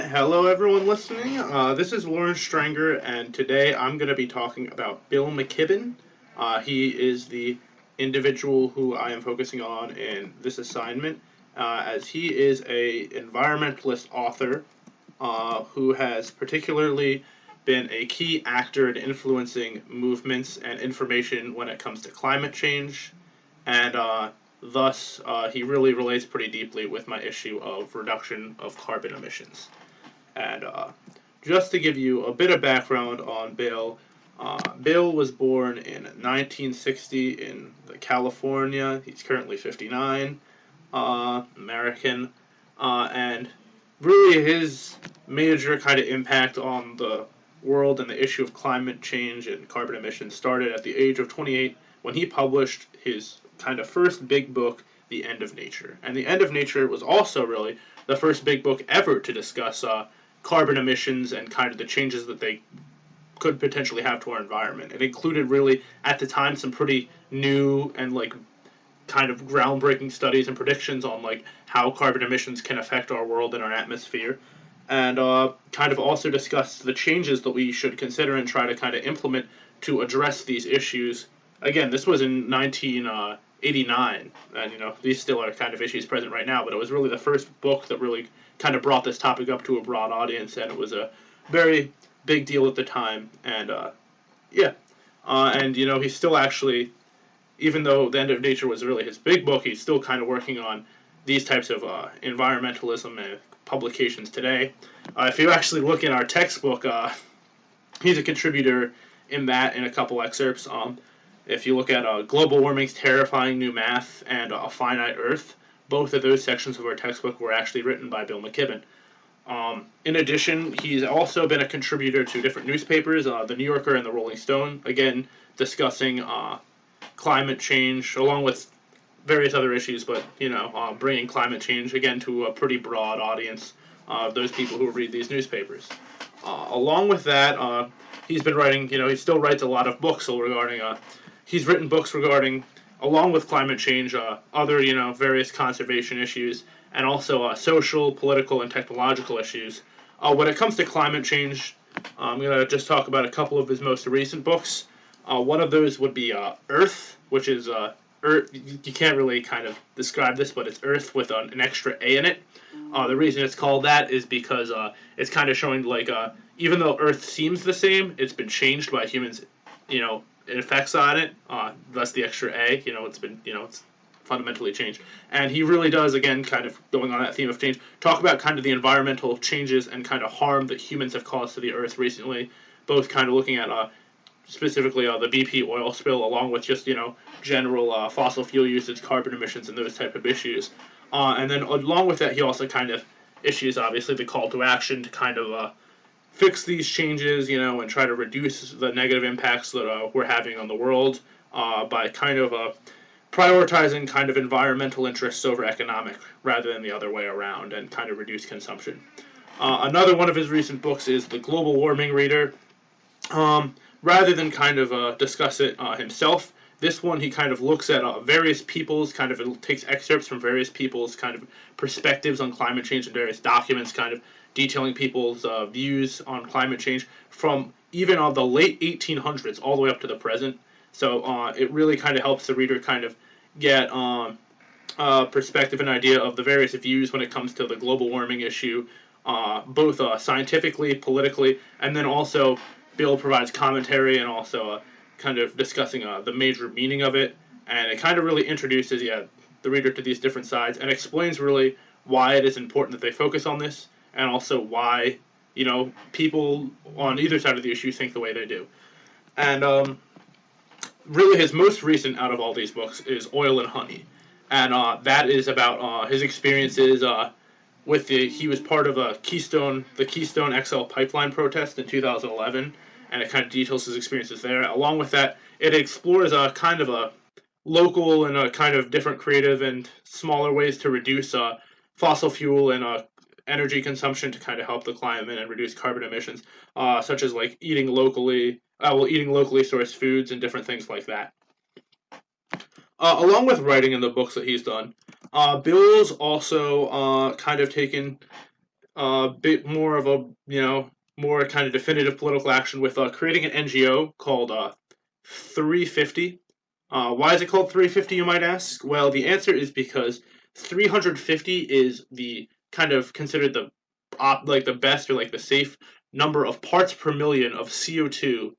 Hello everyone listening. This is Lauren Stranger, and today I'm going to be talking about Bill McKibben. He is the individual who I am focusing on in this assignment, as he is a environmentalist author who has particularly been a key actor in influencing movements and information when it comes to climate change, and thus he really relates pretty deeply with my issue of reduction of carbon emissions. And just to give you a bit of background on Bill, Bill was born in 1960 in California. He's currently 59, American, and really his major kind of impact on the world and the issue of climate change and carbon emissions started at the age of 28 when he published his kind of first big book, The End of Nature. And The End of Nature was also really the first big book ever to discuss carbon emissions and kind of the changes that they could potentially have to our environment. It included really, at the time, some pretty new and kind of groundbreaking studies and predictions on how carbon emissions can affect our world and our atmosphere, and kind of also discussed the changes that we should consider and try to kind of implement to address these issues. Again, this was in 1989, and these still are kind of issues present right now, but it was really the first book that really kind of brought this topic up to a broad audience, and it was a very big deal at the time. And yeah, and he's still actually, even though The End of Nature was really his big book, he's still kind of working on these types of environmentalism and publications today. If you actually look in our textbook, he's a contributor in that in a couple excerpts. If you look at Global Warming's Terrifying New Math and A Finite Earth, both of those sections of our textbook were actually written by Bill McKibben. In addition, he's also been a contributor to different newspapers, the New Yorker and the Rolling Stone, again discussing climate change along with various other issues, but bringing climate change again to a pretty broad audience of those people who read these newspapers. Along with that, he's been writing. He still writes a lot of books regarding. He's written books regarding, along with climate change, other various conservation issues, and also social, political, and technological issues. When it comes to climate change, I'm going to just talk about a couple of his most recent books. One of those would be Earth, which is Earth. You can't really kind of describe this, but it's Earth with an extra A in it. The reason it's called that is because it's kind of showing even though Earth seems the same, it's been changed by humans. Effects on it. Thus the extra A. It's fundamentally changed. And he really does, again, kind of going on that theme of change, talk about kind of the environmental changes and kind of harm that humans have caused to the Earth recently. Both kind of looking at specifically the BP oil spill, along with just general fossil fuel usage, carbon emissions, and those type of issues. And then along with that, he also kind of issues obviously the call to action to kind of fix these changes, and try to reduce the negative impacts that we're having on the world by kind of prioritizing kind of environmental interests over economic rather than the other way around, and kind of reduce consumption. Another one of his recent books is The Global Warming Reader. Rather than kind of discuss it himself, this one he kind of looks at various people's takes excerpts from various people's kind of perspectives on climate change and various documents, kind of detailing people's views on climate change from even the late 1800s all the way up to the present. So it really kind of helps the reader kind of get perspective and idea of the various views when it comes to the global warming issue, both scientifically, politically, and then also Bill provides commentary and also kind of discussing the major meaning of it, and it kind of really introduces the reader to these different sides and explains really why it is important that they focus on this, and also why people on either side of the issue think the way they do. And really his most recent out of all these books is Oil and Honey, and that is about his experiences he was part of the Keystone XL pipeline protest in 2011, and it kind of details his experiences there. Along with that, it explores a kind of a local and a kind of different creative and smaller ways to reduce fossil fuel and energy consumption to kind of help the climate and reduce carbon emissions, such as eating locally sourced foods and different things like that. Along with writing in the books that he's done, Bill's also kind of taken a bit more of a, more kind of definitive political action with creating an NGO called 350. Why is it called 350, you might ask? Well, the answer is because 350 is the kind of considered the like the best or like the safe number of parts per million of CO2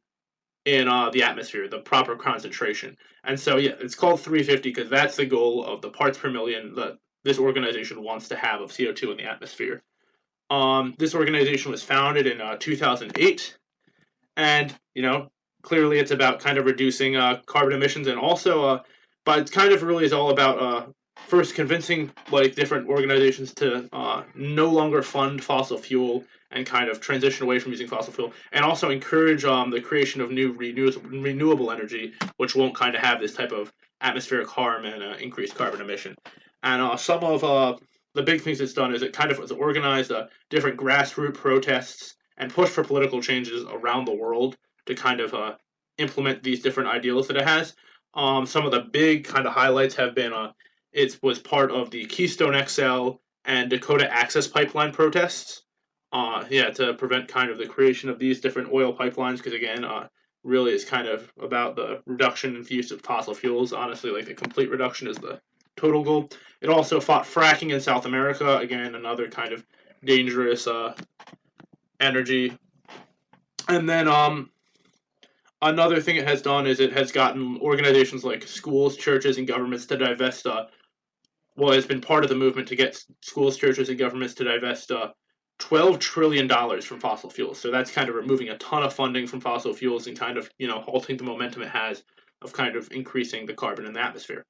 in the atmosphere, the proper concentration. And so, yeah, it's called 350 because that's the goal of the parts per million that this organization wants to have of CO2 in the atmosphere. This organization was founded in 2008, and clearly it's about kind of reducing carbon emissions, and also, but it kind of really is all about first convincing like different organizations to no longer fund fossil fuel and kind of transition away from using fossil fuel, and also encourage the creation of new renewable energy, which won't kind of have this type of atmospheric harm and increased carbon emission. And some of the big things it's done is it kind of has organized different grassroots protests and push for political changes around the world to kind of implement these different ideals that it has. Some of the big kind of highlights have been it was part of the Keystone XL and Dakota Access Pipeline protests. Yeah, to prevent kind of the creation of these different oil pipelines, because again, really is kind of about the reduction in the use of fossil fuels. Honestly, like the complete reduction is the total goal. It also fought fracking in South America. Again, another kind of dangerous energy. And then another thing it has done is it has gotten organizations like schools, churches, and governments to divest. Well, it's been part of the movement to get schools, churches, and governments to divest $12 trillion from fossil fuels. So that's kind of removing a ton of funding from fossil fuels and kind of halting the momentum it has of kind of increasing the carbon in the atmosphere.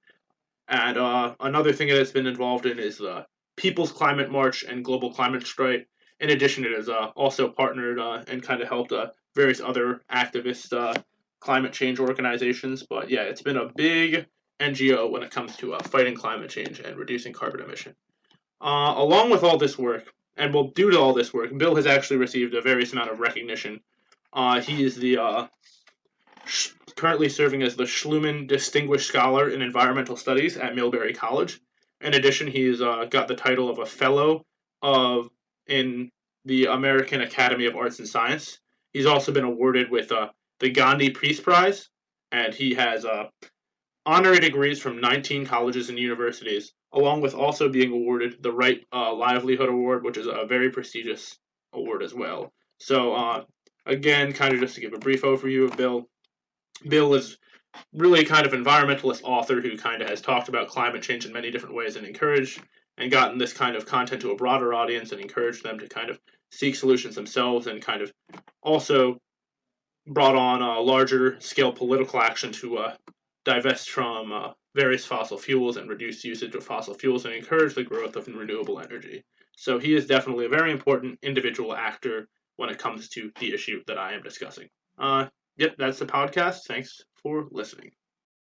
And another thing that it's been involved in is the People's Climate March and Global Climate Strike. In addition, it has also partnered and kind of helped various other activist climate change organizations. But yeah, it's been a big NGO when it comes to fighting climate change and reducing carbon emission. Along with all this work, and well, due to all this work, Bill has actually received a various amount of recognition. He is the currently serving as the Schluman Distinguished Scholar in Environmental Studies at Millbury College. In addition, he's got the title of a Fellow in the American Academy of Arts and Science. He's also been awarded with the Gandhi Peace Prize, and he has honorary degrees from 19 colleges and universities, along with also being awarded the Right Livelihood Award, which is a very prestigious award as well. So, again, kind of just to give a brief overview of Bill, Bill is really kind of environmentalist author who kind of has talked about climate change in many different ways and encouraged and gotten this kind of content to a broader audience and encouraged them to kind of seek solutions themselves, and kind of also brought on a larger scale political action to divest from various fossil fuels and reduce usage of fossil fuels and encourage the growth of renewable energy. So he is definitely a very important individual actor when it comes to the issue that I am discussing. Yep, that's the podcast. Thanks for listening.